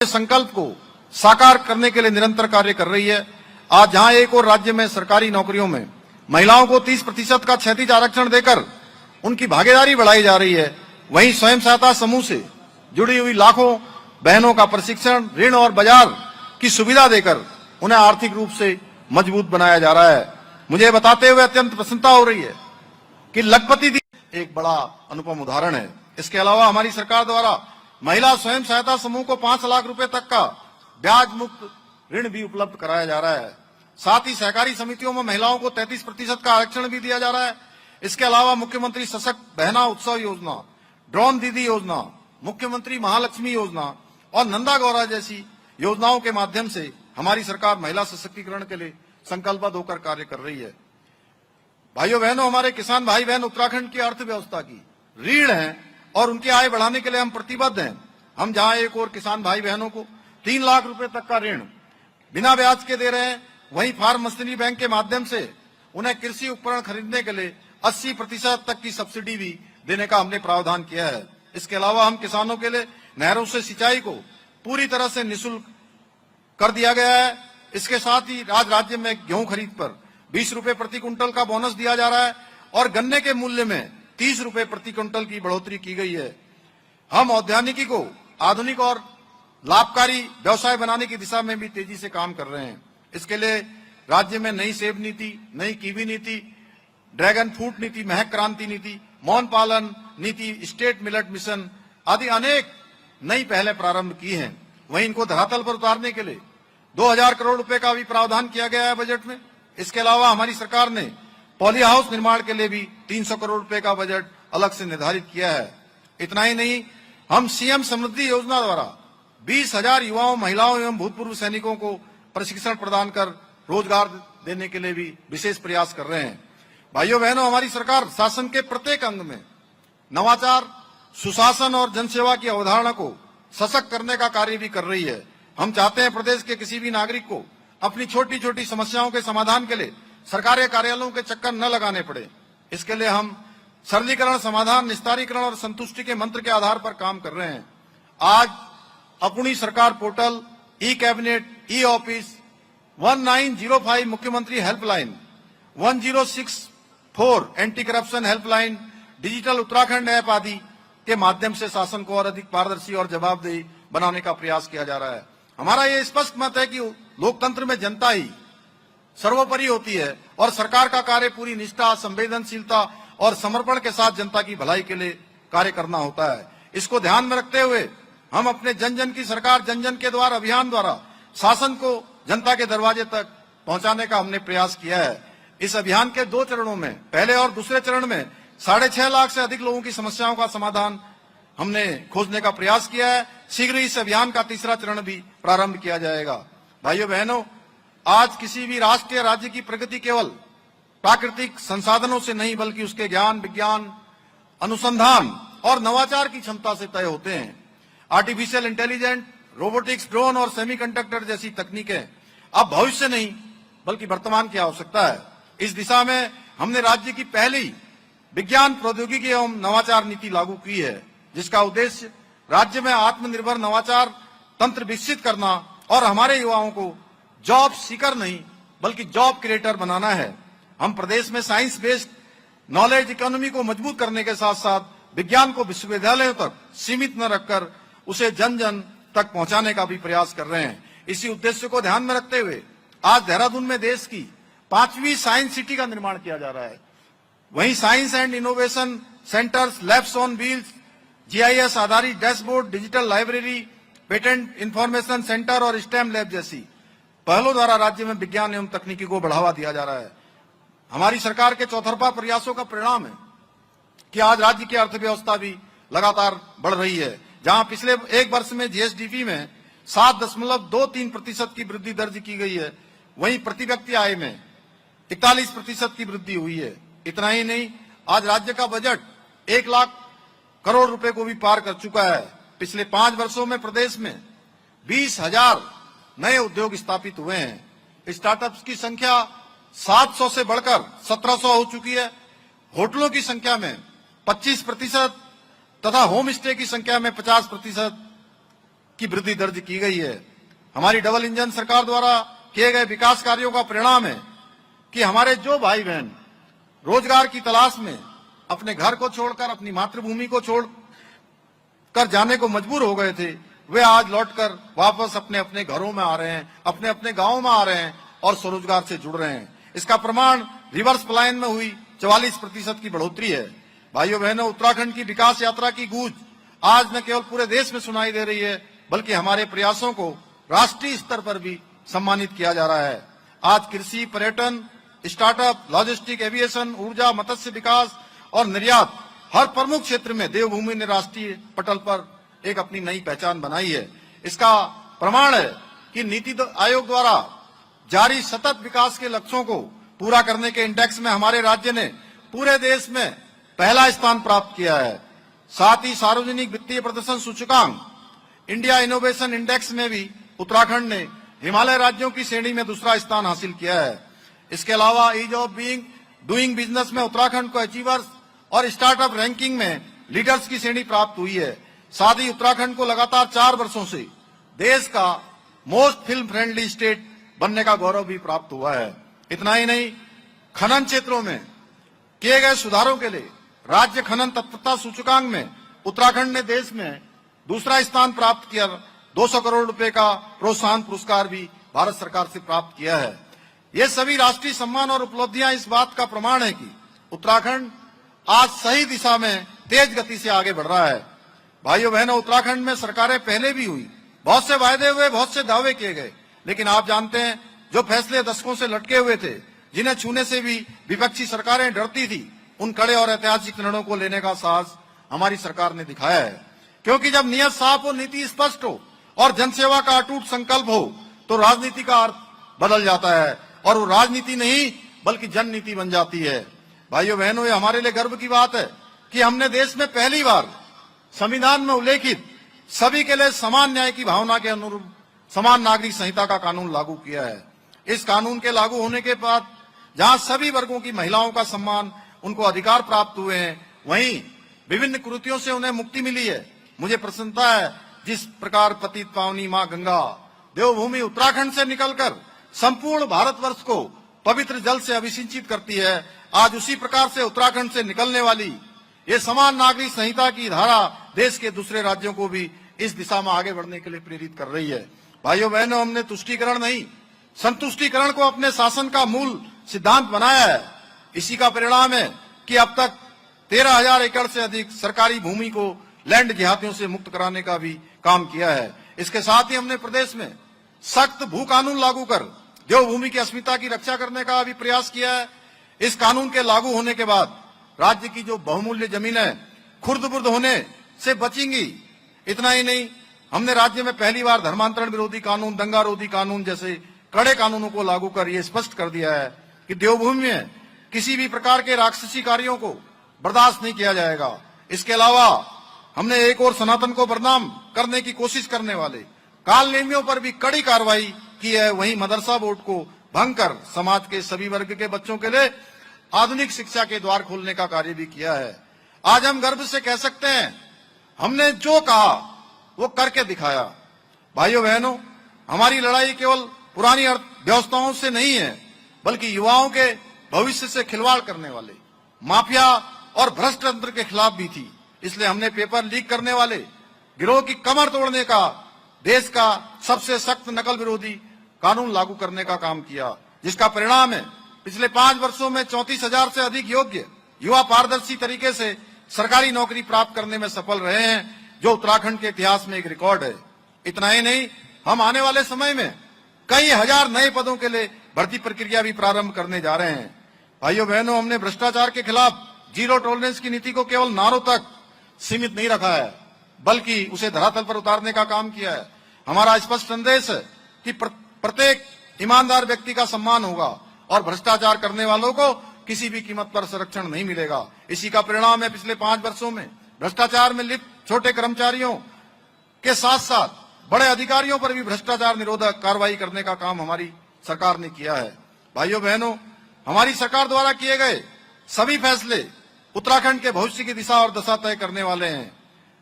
संकल्प को साकार करने के लिए निरंतर कार्य कर रही है। आज जहां एक और राज्य में सरकारी नौकरियों में महिलाओं को 30% का क्षैतिज आरक्षण देकर उनकी भागीदारी बढ़ाई जा रही है, वहीं स्वयं सहायता समूह से जुड़ी हुई लाखों बहनों का प्रशिक्षण, ऋण और बाजार की सुविधा देकर उन्हें आर्थिक रूप से मजबूत बनाया जा रहा है। मुझे बताते हुए अत्यंत प्रसन्नता हो रही है कि लखपति दी एक बड़ा अनुपम उदाहरण है। इसके अलावा हमारी सरकार द्वारा महिला स्वयं सहायता समूह को 5 लाख रुपए तक का ब्याज मुक्त ऋण भी उपलब्ध कराया जा रहा है। साथ ही सहकारी समितियों में महिलाओं को 33% का आरक्षण भी दिया जा रहा है। इसके अलावा मुख्यमंत्री सशक्त बहना उत्सव योजना, ड्रोन दीदी योजना, मुख्यमंत्री महालक्ष्मी योजना और नंदा गौरा जैसी योजनाओं के माध्यम से हमारी सरकार महिला सशक्तिकरण के लिए संकल्पबद्ध होकर कार्य कर रही है। भाइयों बहनों, हमारे किसान भाई बहन उत्तराखंड की अर्थव्यवस्था की रीढ़ हैं और उनकी आय बढ़ाने के लिए हम प्रतिबद्ध हैं। हम जहां एक और किसान भाई बहनों को 3 लाख रुपए तक का ऋण बिना ब्याज के दे रहे हैं, वहीं फार्म मशीनरी बैंक के माध्यम से उन्हें कृषि उपकरण खरीदने के लिए 80% तक की सब्सिडी भी देने का हमने प्रावधान किया है। इसके अलावा हम किसानों के लिए नहरों से सिंचाई को पूरी तरह से निःशुल्क कर दिया गया है। इसके साथ ही राज्य में गेहूं खरीद पर 20 रुपए प्रति क्विंटल का बोनस दिया जा रहा है और गन्ने के मूल्य में 30 रुपए प्रति क्विंटल की बढ़ोतरी की गई है। हम औद्यानिकी को आधुनिक और लाभकारी व्यवसाय बनाने की दिशा में भी तेजी से काम कर रहे हैं। इसके लिए राज्य में नई सेब नीति, नई कीवी नीति, ड्रैगन फ्रूट नीति, महक क्रांति नीति, मौन पालन नीति, स्टेट मिलेट मिशन आदि अनेक नई पहलें प्रारंभ की हैं। वहीं इनको धरातल पर उतारने के लिए 2000 करोड़ रुपए का भी प्रावधान किया गया है बजट में। इसके अलावा हमारी सरकार ने पॉली हाउस निर्माण के लिए भी 300 करोड़ रुपए का बजट अलग से निर्धारित किया है। इतना ही नहीं, हम सीएम समृद्धि योजना द्वारा 20,000 युवाओं, महिलाओं एवं भूतपूर्व सैनिकों को प्रशिक्षण प्रदान कर रोजगार देने के लिए भी विशेष प्रयास कर रहे हैं। भाइयों बहनों, हमारी सरकार शासन के प्रत्येक अंग में नवाचार, सुशासन और जनसेवा की अवधारणा को सशक्त करने का कार्य भी कर रही है। हम चाहते हैं प्रदेश के किसी भी नागरिक को अपनी छोटी छोटी समस्याओं के समाधान के लिए सरकारी कार्यालयों के चक्कर न लगाने पड़े। इसके लिए हम सरलीकरण, समाधान, निस्तारीकरण और संतुष्टि के मंत्र के आधार पर काम कर रहे हैं। आज अपनी सरकार portal, e cabinet, e office, 1905 मुख्यमंत्री helpline, 1064 anti corruption helpline, digital Uttarakhand app आदि के माध्यम से शासन को और अधिक पारदर्शी और जवाबदेही बनाने का प्रयास किया जा रहा है। हमारा ये स्पष्ट मत है कि लोकतंत्र में जनता ही सर्वोपरि होती है और सरकार का कार्य पूरी निष्ठा, संवेदनशीलता और समर्पण के साथ जनता की भलाई के लिए कार्य करना होता है। इसको ध्यान में रखते हुए हम अपने जन जन की सरकार, जन जन के द्वार अभियान द्वारा शासन को जनता के दरवाजे तक पहुंचाने का हमने प्रयास किया है। इस अभियान के 2 चरणों में, पहले और दूसरे चरण में 6.5 लाख से अधिक लोगों की समस्याओं का समाधान हमने खोजने का प्रयास किया है। शीघ्र इस अभियान का 3रा चरण भी प्रारंभ किया जाएगा। भाइयों बहनों, आज किसी भी राष्ट्र या राज्य की प्रगति केवल प्राकृतिक संसाधनों से नहीं बल्कि उसके ज्ञान, विज्ञान, अनुसंधान और नवाचार की क्षमता से तय होते हैं। आर्टिफिशियल इंटेलिजेंस, रोबोटिक्स, ड्रोन और सेमीकंडक्टर जैसी तकनीकें अब भविष्य नहीं बल्कि वर्तमान की आवश्यकता है। इस दिशा में हमने राज्य की पहली विज्ञान, प्रौद्योगिकी एवं नवाचार नीति लागू की है, जिसका उद्देश्य राज्य में आत्मनिर्भर नवाचार तंत्र विकसित करना और हमारे युवाओं को जॉब सीकर नहीं बल्कि जॉब क्रिएटर बनाना है। हम प्रदेश में साइंस बेस्ड नॉलेज इकोनॉमी को मजबूत करने के साथ साथ विज्ञान को विश्वविद्यालयों तक सीमित न रखकर उसे जन जन तक पहुंचाने का भी प्रयास कर रहे हैं। इसी उद्देश्य को ध्यान में रखते हुए आज देहरादून में देश की 5वीं साइंस सिटी का निर्माण किया जा रहा है। वहीं science and innovation centres, labs on wheels, GIS आधारित dashboard, digital library, patent information centre और स्टेम लैब जैसी पहलों द्वारा राज्य में विज्ञान एवं तकनीकी को बढ़ावा दिया जा रहा है। हमारी सरकार के चौतरफा प्रयासों का परिणाम है कि आज राज्य की अर्थव्यवस्था भी लगातार बढ़ रही है। जहां पिछले 1 वर्ष में जीएसडीपी में 7.23% की वृद्धि दर्ज की गई है, वहीं प्रति व्यक्ति आय में 41% की वृद्धि हुई है। इतना ही नहीं, आज राज्य का बजट 1 लाख करोड़ रुपए को भी पार कर चुका है। पिछले 5 वर्षों में प्रदेश में 20,000 नए उद्योग स्थापित हुए हैं। स्टार्टअप्स की संख्या 700 से बढ़कर 1700 हो चुकी है। होटलों की संख्या में 25% तथा होम स्टे की संख्या में 50% की वृद्धि दर्ज की गई है। हमारी डबल इंजन सरकार द्वारा किए गए विकास कार्यों का परिणाम है कि हमारे जो भाई बहन रोजगार की तलाश में अपने घर को छोड़कर, अपनी मातृभूमि को छोड़कर जाने को मजबूर हो गए थे, वे आज लौटकर वापस अपने अपने घरों में आ रहे हैं, अपने अपने गांवों में आ रहे हैं और स्वरोजगार से जुड़ रहे हैं। इसका प्रमाण रिवर्स पलायन में हुई 44% की बढ़ोतरी है। भाइयों बहनों, उत्तराखंड की विकास यात्रा की गूंज आज न केवल पूरे देश में सुनाई दे रही है, बल्कि हमारे प्रयासों को राष्ट्रीय स्तर पर भी सम्मानित किया जा रहा है। आज कृषि, पर्यटन, स्टार्टअप, लॉजिस्टिक, एविएशन, ऊर्जा, मत्स्य विकास और निर्यात, हर प्रमुख क्षेत्र में देवभूमि ने राष्ट्रीय पटल पर एक अपनी नई पहचान बनाई है। इसका प्रमाण है कि नीति आयोग द्वारा जारी सतत विकास के लक्ष्यों को पूरा करने के इंडेक्स में हमारे राज्य ने पूरे देश में पहला स्थान प्राप्त किया है। साथ ही सार्वजनिक वित्तीय प्रदर्शन सूचकांक इंडिया इनोवेशन इंडेक्स में भी उत्तराखंड ने हिमालय राज्यों की श्रेणी में दूसरा स्थान हासिल किया है। इसके अलावा ईज ऑफ डूइंग बिजनेस में उत्तराखंड को अचीवर्स और स्टार्टअप रैंकिंग में लीडर्स की श्रेणी प्राप्त हुई है। साथ ही उत्तराखंड को लगातार 4 वर्षों से देश का मोस्ट फिल्म फ्रेंडली स्टेट बनने का गौरव भी प्राप्त हुआ है। इतना ही नहीं, खनन क्षेत्रों में किए गए सुधारों के लिए राज्य खनन तत्परता सूचकांक में उत्तराखंड ने देश में दूसरा स्थान प्राप्त किया। 200 करोड़ रुपए का प्रोत्साहन पुरस्कार भी भारत सरकार से प्राप्त किया है। ये सभी राष्ट्रीय सम्मान और उपलब्धियां इस बात का प्रमाण है कि उत्तराखंड आज सही दिशा में तेज गति से आगे बढ़ रहा है। भाइयों बहनों, उत्तराखंड में सरकारें पहले भी हुई, बहुत से वायदे हुए, बहुत से दावे किए गए, लेकिन आप जानते हैं जो फैसले दशकों से लटके हुए थे, जिन्हें छूने से भी विपक्षी सरकारें डरती थी, उन कड़े और ऐतिहासिक निर्णयों को लेने का साहस हमारी सरकार ने दिखाया है। क्योंकि जब नियत साफ हो, नीति स्पष्ट हो और जनसेवा का अटूट संकल्प हो, तो राजनीति का अर्थ बदल जाता है और वो राजनीति नहीं बल्कि जननीति बन जाती है। भाइयों बहनों, ये हमारे लिए गर्व की बात है कि हमने देश में पहली बार संविधान में उल्लेखित सभी के लिए समान न्याय की भावना के अनुरूप समान नागरिक संहिता का कानून लागू किया है। इस कानून के लागू होने के बाद जहां सभी वर्गों की महिलाओं का सम्मान, उनको अधिकार प्राप्त हुए हैं, वहीं विभिन्न कुरीतियों से उन्हें मुक्ति मिली है। मुझे प्रसन्नता है जिस प्रकार पतित पावनी मां गंगा देवभूमि उत्तराखंड से निकलकर संपूर्ण भारतवर्ष को पवित्र जल से अभिसिंचित करती है, आज उसी प्रकार से उत्तराखंड से निकलने वाली ये समान नागरिक संहिता की धारा देश के दूसरे राज्यों को भी इस दिशा में आगे बढ़ने के लिए प्रेरित कर रही है। भाइयों बहनों, हमने तुष्टीकरण नहीं, संतुष्टीकरण को अपने शासन का मूल सिद्धांत बनाया है। इसी का परिणाम है कि अब तक 13,000 एकड़ से अधिक सरकारी भूमि को लैंड देहातियों से मुक्त कराने का भी काम किया है। इसके साथ ही हमने प्रदेश में सख्त भू कानून लागू कर देवभूमि की अस्मिता की रक्षा करने का भी प्रयास किया है। इस कानून के लागू होने के बाद राज्य की जो बहुमूल्य जमीनें खुर्द-बुर्द होने से बचेंगी। इतना ही नहीं, हमने राज्य में पहली बार धर्मांतरण विरोधी कानून, दंगा रोधी कानून जैसे कड़े कानूनों को लागू कर ये स्पष्ट कर दिया है कि देवभूमि में किसी भी प्रकार के राक्षसी कार्यों को बर्दाश्त नहीं किया जाएगा। इसके अलावा हमने एक और सनातन को बदनाम करने की कोशिश करने वाले काल नेमियों पर भी कड़ी कार्रवाई की है। वहीं मदरसा बोर्ड को भंग कर समाज के सभी वर्ग के बच्चों के लिए आधुनिक शिक्षा के द्वार खोलने का कार्य भी किया है। आज हम गर्व से कह सकते हैं, हमने जो कहा वो करके दिखाया। भाइयों बहनों, हमारी लड़ाई केवल पुरानी अर्थव्यवस्थाओं से नहीं है, बल्कि युवाओं के भविष्य से खिलवाड़ करने वाले माफिया और भ्रष्ट तंत्र के खिलाफ भी थी। इसलिए हमने पेपर लीक करने वाले गिरोह की कमर तोड़ने का, देश का सबसे सख्त नकल विरोधी कानून लागू करने का काम किया, जिसका परिणाम है पिछले 5 वर्षों में 34,000 से अधिक योग्य युवा पारदर्शी तरीके से सरकारी नौकरी प्राप्त करने में सफल रहे हैं, जो उत्तराखंड के इतिहास में एक रिकॉर्ड है। इतना ही नहीं, हम आने वाले समय में कई हजार नए पदों के लिए भर्ती प्रक्रिया भी प्रारंभ करने जा रहे हैं। भाइयों बहनों, हमने भ्रष्टाचार के खिलाफ जीरो टॉलरेंस की नीति को केवल नारों तक सीमित नहीं रखा है, बल्कि उसे धरातल पर उतारने का काम किया है। हमारा स्पष्ट संदेश है कि प्रत्येक ईमानदार व्यक्ति का सम्मान होगा और भ्रष्टाचार करने वालों को किसी भी कीमत पर संरक्षण नहीं मिलेगा। इसी का परिणाम है पिछले 5 वर्षों में भ्रष्टाचार में लिप्त छोटे कर्मचारियों के साथ साथ बड़े अधिकारियों पर भी भ्रष्टाचार निरोधक कार्रवाई करने का काम हमारी सरकार ने किया है। भाइयों बहनों, हमारी सरकार द्वारा किए गए सभी फैसले उत्तराखंड के भविष्य की दिशा और दशा तय करने वाले हैं।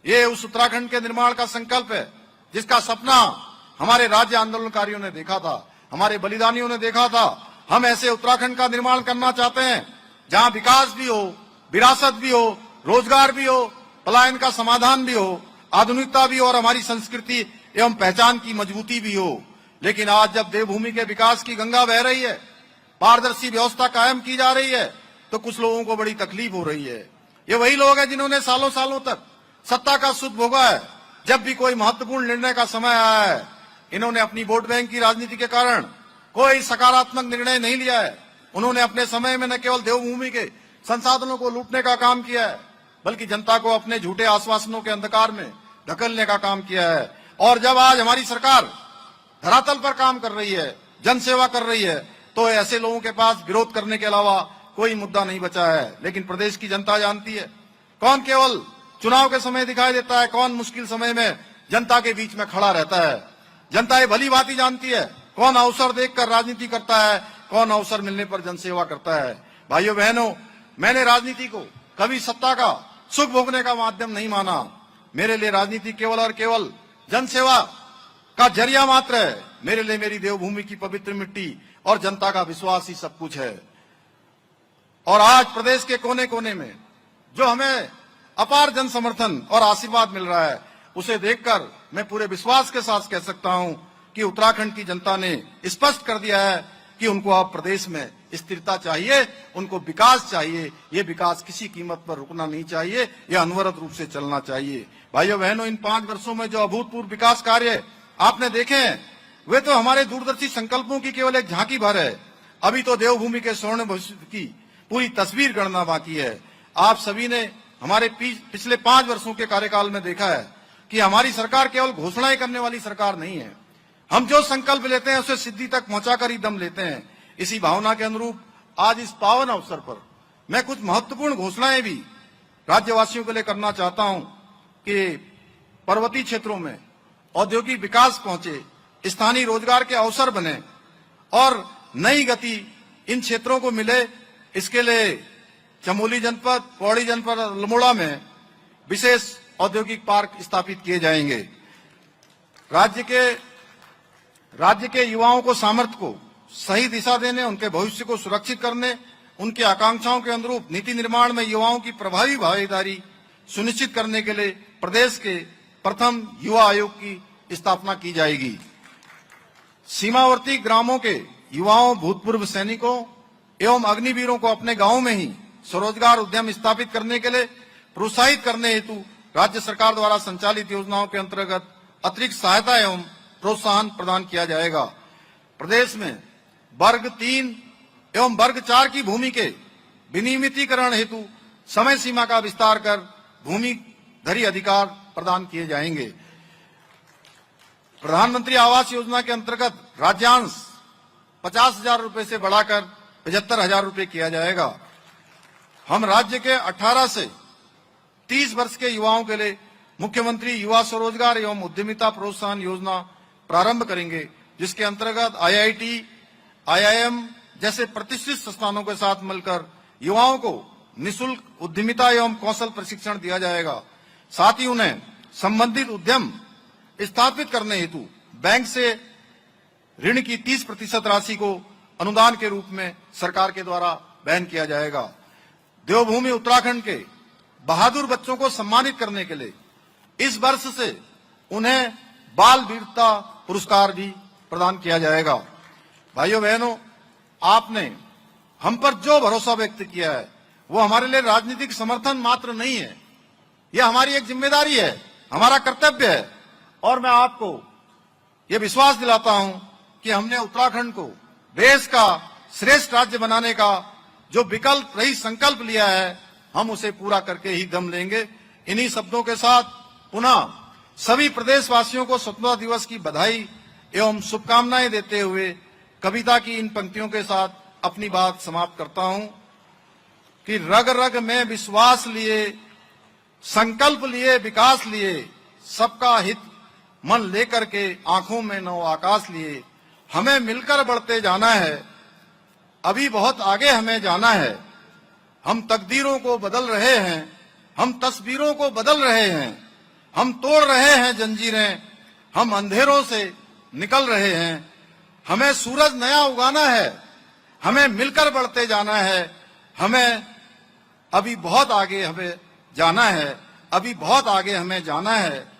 ये उस उत्तराखंड के निर्माण का संकल्प है जिसका सपना हमारे राज्य आंदोलनकारियों ने देखा था, हमारे बलिदानियों ने देखा था। हम ऐसे उत्तराखंड का निर्माण करना चाहते हैं जहां विकास भी हो, विरासत भी हो, रोजगार भी हो, पलायन का समाधान भी हो, आधुनिकता भी हो और हमारी संस्कृति एवं पहचान की मजबूती भी हो। लेकिन आज जब देवभूमि के विकास की गंगा बह रही है, पारदर्शी व्यवस्था कायम की जा रही है, तो कुछ लोगों को बड़ी तकलीफ हो रही है। ये वही लोग हैं जिन्होंने सालों सालों तक सत्ता का सुख भोगा है। जब भी कोई महत्वपूर्ण निर्णय का समय आया है, इन्होंने अपनी वोट बैंक की राजनीति के कारण कोई सकारात्मक निर्णय नहीं लिया है। उन्होंने अपने समय में न केवल देवभूमि के संसाधनों को लूटने का काम किया है, बल्कि जनता को अपने झूठे आश्वासनों के अंधकार में धकेलने का काम किया है। और जब आज हमारी सरकार धरातल पर काम कर रही है, जनसेवा कर रही है, तो ऐसे लोगों के पास विरोध करने के अलावा कोई मुद्दा नहीं बचा है। लेकिन प्रदेश की जनता जानती है कौन केवल चुनाव के समय दिखाई देता है, कौन मुश्किल समय में जनता के बीच में खड़ा रहता है। जनता ये भली भांति जानती है कौन अवसर देखकर राजनीति करता है, कौन अवसर मिलने पर जनसेवा करता है। भाइयों बहनों, मैंने राजनीति को कभी सत्ता का सुख भोगने का माध्यम नहीं माना। मेरे लिए राजनीति केवल और केवल जनसेवा का जरिया मात्र है। मेरे लिए मेरी देवभूमि की पवित्र मिट्टी और जनता का विश्वास ही सब कुछ है। और आज प्रदेश के कोने कोने में जो हमें अपार जन समर्थन और आशीर्वाद मिल रहा है, उसे देखकर मैं पूरे विश्वास के साथ कह सकता हूं कि उत्तराखंड की जनता ने स्पष्ट कर दिया है कि उनको अब प्रदेश में स्थिरता चाहिए, उनको विकास चाहिए। ये विकास किसी कीमत पर रुकना नहीं चाहिए, यह अनवरत रूप से चलना चाहिए। भाइयों बहनों, इन 5 वर्षों में जो अभूतपूर्व विकास कार्य आपने देखे हैं, वे तो हमारे दूरदर्शी संकल्पों की केवल एक झांकी भर है। अभी तो देवभूमि के स्वर्ण भविष्य की पूरी तस्वीर गढ़ना बाकी है। आप सभी ने हमारे पिछले 5 वर्षों के कार्यकाल में देखा है कि हमारी सरकार केवल घोषणाएं करने वाली सरकार नहीं है। हम जो संकल्प लेते हैं उसे सिद्धि तक पहुंचाकर ही दम लेते हैं। इसी भावना के अनुरूप आज इस पावन अवसर पर मैं कुछ महत्वपूर्ण घोषणाएं भी राज्यवासियों के लिए करना चाहता हूं कि पर्वतीय क्षेत्रों में औद्योगिक विकास पहुंचे, स्थानीय रोजगार के अवसर बने और नई गति इन क्षेत्रों को मिले। इसके लिए चमोली जनपद, पौड़ी जनपद, अल्मोड़ा में विशेष औद्योगिक पार्क स्थापित किए जाएंगे। राज्य के युवाओं को सामर्थ्य को सही दिशा देने, उनके भविष्य को सुरक्षित करने, उनकी आकांक्षाओं के अनुरूप नीति निर्माण में युवाओं की प्रभावी भागीदारी सुनिश्चित करने के लिए प्रदेश के प्रथम युवा आयोग की स्थापना की जाएगी। सीमावर्ती ग्रामों के युवाओं, भूतपूर्व सैनिकों एवं अग्निवीरों को अपने गांवों में ही स्वरोजगार उद्यम स्थापित करने के लिए प्रोत्साहित करने हेतु राज्य सरकार द्वारा संचालित योजनाओं के अंतर्गत अतिरिक्त सहायता एवं प्रोत्साहन प्रदान किया जाएगा। प्रदेश में वर्ग 3 एवं वर्ग 4 की भूमि के विनियमितीकरण हेतु समय सीमा का विस्तार कर भूमि धरी अधिकार प्रदान किए जाएंगे। प्रधानमंत्री आवास योजना के अंतर्गत राज्यांश 50,000 रुपए से बढ़ाकर 75,000 रुपए किया जाएगा। हम राज्य के 18 से 30 वर्ष के युवाओं के लिए मुख्यमंत्री युवा स्वरोजगार एवं उद्यमिता प्रोत्साहन योजना प्रारंभ करेंगे, जिसके अंतर्गत IIT, IIM जैसे प्रतिष्ठित संस्थानों के साथ मिलकर युवाओं को निःशुल्क उद्यमिता एवं कौशल प्रशिक्षण दिया जाएगा। साथ ही उन्हें संबंधित उद्यम स्थापित करने हेतु बैंक से ऋण की 30% राशि को अनुदान के रूप में सरकार के द्वारा वहन किया जाएगा। देवभूमि उत्तराखंड के बहादुर बच्चों को सम्मानित करने के लिए इस वर्ष से उन्हें बाल वीरता पुरस्कार भी प्रदान किया जाएगा। भाइयों बहनों, आपने हम पर जो भरोसा व्यक्त किया है वो हमारे लिए राजनीतिक समर्थन मात्र नहीं है, यह हमारी एक जिम्मेदारी है, हमारा कर्तव्य है। और मैं आपको यह विश्वास दिलाता हूं कि हमने उत्तराखंड को देश का श्रेष्ठ राज्य बनाने का जो विकल्प रही संकल्प लिया है, हम उसे पूरा करके ही दम लेंगे। इन्हीं शब्दों के साथ पुनः सभी प्रदेशवासियों को स्वतंत्रता दिवस की बधाई एवं शुभकामनाएं देते हुए कविता की इन पंक्तियों के साथ अपनी बात समाप्त करता हूं कि रग रग में विश्वास लिए, संकल्प लिए, विकास लिए, सबका हित मन लेकर के आंखों में नौ आकाश लिए, हमें मिलकर बढ़ते जाना है, अभी बहुत आगे हमें जाना है। हम तकदीरों को बदल रहे हैं, हम तस्वीरों को बदल रहे हैं, हम तोड़ रहे हैं जंजीरें, हम अंधेरों से निकल रहे हैं। हमें सूरज नया उगाना है, हमें मिलकर बढ़ते जाना है। हमें अभी बहुत आगे हमें जाना है, अभी बहुत आगे हमें जाना है।